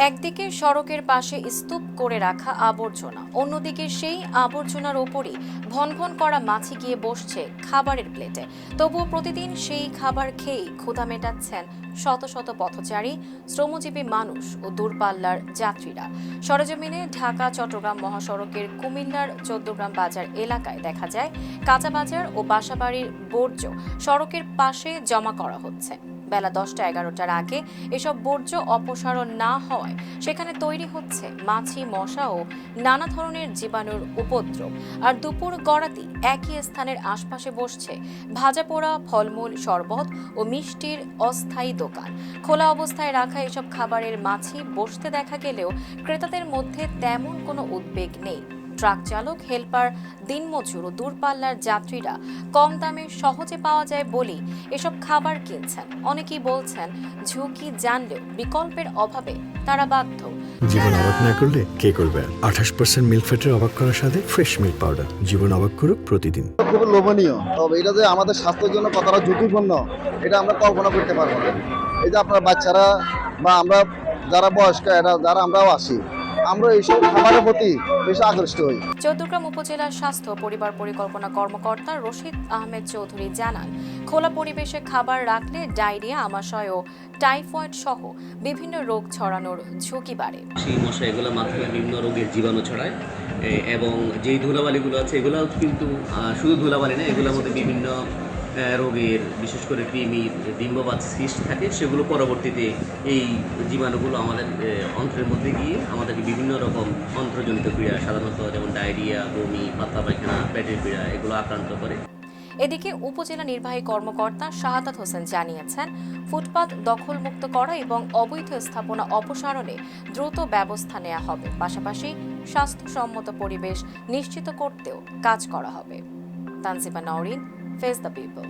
একদিকে সড়কের পাশে স্তূপ করে রাখা আবর্জনা, অন্যদিকে সেই আবর্জনার ওপরই ভনভন করা মাছি গিয়ে বসছে খাবারের প্লেটে। তবুও প্রতিদিন সেই খাবার খেয়েই ক্ষুধা মেটাচ্ছেন শত শত পথচারী, শ্রমজীবী মানুষ ও দূরপাল্লার যাত্রীরা। সরেজমিনে ঢাকা চট্টগ্রাম মহাসড়কের কুমিল্লার চৌদ্দগ্রাম বাজার এলাকায় দেখা যায় কাঁচা বাজার ও বাসাবাড়ির বর্জ্য সড়কের পাশে জমা করা হচ্ছে। বেলা 10টা-11টার আগে এসব বর্জ্য অপসারণ না হওয়ায় সেখানে তৈরি হচ্ছে মাছি, মশা ও নানা ধরনের জীবাণুর উপদ্রব। আর দুপুর গড়াতেই একই স্থানের আশপাশে বসছে ভাজা পোড়া, ফলমূল, শরবত ও মিষ্টির অস্থায়ী দোকান। খোলা অবস্থায় রাখা এসব খাবারের মাছি বসতে দেখা গেলেও ক্রেতাদের মধ্যে তেমন কোনো উদ্বেগ নেই। ট্রাক চালক, হেলপার, দিনমজুর ও দূরপাল্লার যাত্রীরা কম দামে সহজে পাওয়া যায় বলেই এসব খাবার কিনছেন। অনেকেই বলছেন ঝুঁকি জানলেও বিকল্পের অভাবে তারা বাধ্য। জীবন অবাক না করলে কে করবে? 28% মিল্ক ফ্যাটের অবাক করার সাথে ফ্রেশ মিল্ক পাউডার। জীবন অবাক করুক প্রতিদিন। খুব লোভনীয়, তবে এটা যে আমাদের স্বাস্থ্যের জন্য কতটা ঝুঁকিপূর্ণ এটা আমরা কল্পনা করতে পারবো না। এই যে আপনার বাচ্চারা বা আমরা যারা বয়স্ক, যারা আমরাও আসি, আমরা এইসব খাবারের প্রতি বেশি আকৃষ্ট হই। চৌদ্দগ্রাম উপজেলার স্বাস্থ্য পরিবার পরিকল্পনা কর্মকর্তা রশিদ আহমেদ চৌধুরী জানান, খোলা পরিবেশে খাবার রাখলে ডায়রিয়া, আমাশয় ও টাইফয়েড সহ বিভিন্ন রোগ ছড়ানোর ঝুঁকি বাড়ে। সেই মশা এগুলো মাধ্যমে বিভিন্ন রোগের জীবাণু ছড়ায় এবং যেই ধুলাবালিগুলো আছে এগুলোও কিন্তু শুধু ধুলাবালি না, এগুলোর মধ্যে বিভিন্ন রোগের, বিশেষ করে কৃমির ডিম্বাণু সৃষ্টি থাকে। সেগুলো পরবর্তীতে এই জীবাণুগুলো আমাদের অন্ত্রের মধ্যে গিয়ে আমাদেরকে বিভিন্ন রকম অন্ত্রজনিত পীড়া, সাধারণত যেমন ডায়রিয়া, বমি, পাতলা পায়খানা, পেটের পীড়া এগুলো আক্রান্ত করে। এদিকে উপজেলা নির্বাহী কর্মকর্তা শাহাদাত হোসেন জানিয়েছেন, ফুটপাত দখলমুক্ত করা এবং অবৈধ স্থাপনা অপসারণে দ্রুত ব্যবস্থা নেওয়া হবে। পাশাপাশি স্বাস্থ্যসম্মত পরিবেশ নিশ্চিত করতেও কাজ করা হবে। Tanjima Nowrin, face the people.